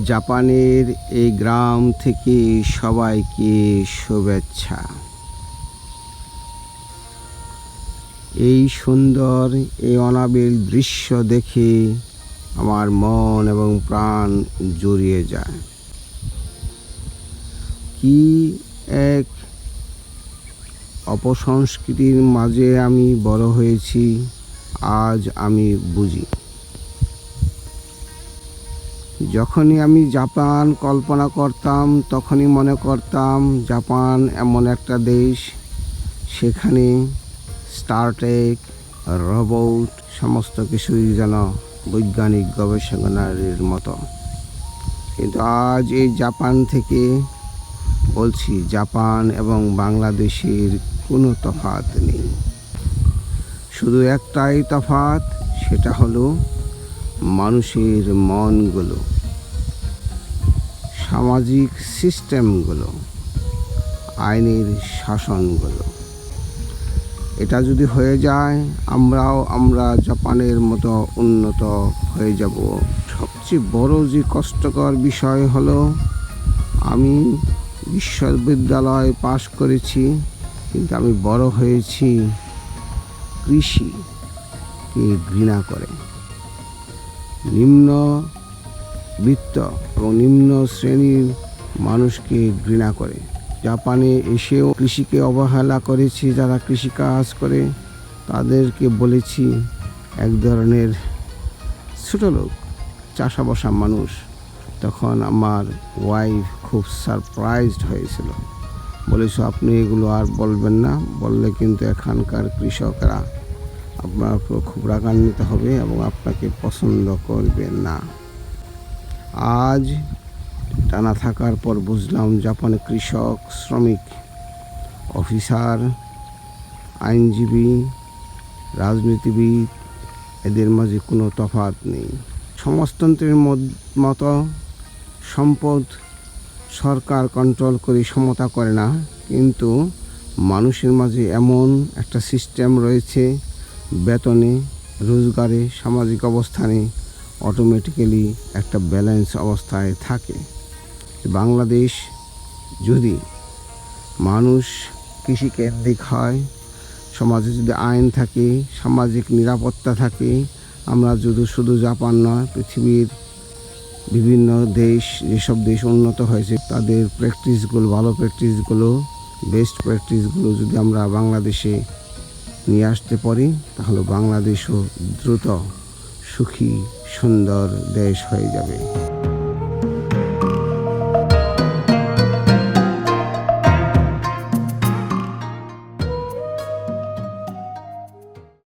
জাপানের এই গ্রাম থেকে সবাইকে শুভেচ্ছা। এই সুন্দর এই অনাবিল দৃশ্য দেখে আমার মন এবং প্রাণ জুড়িয়ে যায়। কি এক অপসংস্কৃতির মাঝে আমি বড় হয়েছি, আজ আমি বুঝি। যখনই আমি জাপান কল্পনা করতাম, তখনই মনে করতাম জাপান এমন একটা দেশ, সেখানে স্টার ট্রেক, রোবট সমস্ত কিছুই যেন বৈজ্ঞানিক গবেষণার মতো। কিন্তু আজ এই জাপান থেকে বলছি, জাপান এবং বাংলাদেশের কোনো তফাৎ নেই। শুধু একটাই তফাৎ, সেটা হলো মানুষের মনগুলো, সামাজিক সিস্টেমগুলো, আইনের শাসনগুলো। এটা যদি হয়ে যায়, আমরা জাপানের মতো উন্নত হয়ে যাব। সবচেয়ে বড় যে কষ্টকর বিষয় হলো, আমি বিশ্ববিদ্যালয় পাশ করেছি, কিন্তু আমি বড় হয়েছি কৃষিকে ঘৃণা করে। নিম্নবিত্ত এবং নিম্ন শ্রেণীর মানুষকে ঘৃণা করে। জাপানে এসেও কৃষিকে অবহেলা করেছি। যারা কৃষিকাজ করে তাদেরকে বলেছি এক ধরনের ছোট লোক, চাষা বসা মানুষ। তখন আমার ওয়াইফ খুব সারপ্রাইজড হয়েছিল, বলেছ আপনি এগুলো আর বলবেন না, বললে কিন্তু এখানকার কৃষকরা আপনার উপর খুব রাগান্বিত হবে এবং আপনাকে পছন্দ করবে না। আজ টানা থাকার পর বুঝলাম, জাপানে কৃষক, শ্রমিক, অফিসার, আইনজীবী, রাজনীতিবিদ, এদের মাঝে কোনো তফাৎ নেই। সমাজতন্ত্রের মতো সম্পদ সরকার কন্ট্রোল করে সমতা করে না, কিন্তু মানুষের মাঝে এমন একটা সিস্টেম রয়েছে, বেতনে, রোজগারে, সামাজিক অবস্থানে অটোমেটিক্যালি একটা ব্যালেন্স অবস্থায় থাকে। বাংলাদেশ যদি মানুষ কৃষিকেন্দ্রিক হয়, সমাজে যদি আইন থাকে, সামাজিক নিরাপত্তা থাকে, আমরা যদি শুধু জাপান নয়, পৃথিবীর বিভিন্ন দেশ, যেসব দেশ উন্নত হয়েছে তাদের প্র্যাকটিসগুলো, ভালো প্র্যাকটিসগুলো, বেস্ট প্র্যাকটিসগুলো যদি আমরা বাংলাদেশে নিয়ে আসতে পারি, তাহলে বাংলাদেশও দ্রুত সুখী সুন্দর দেশ হয়ে যাবে।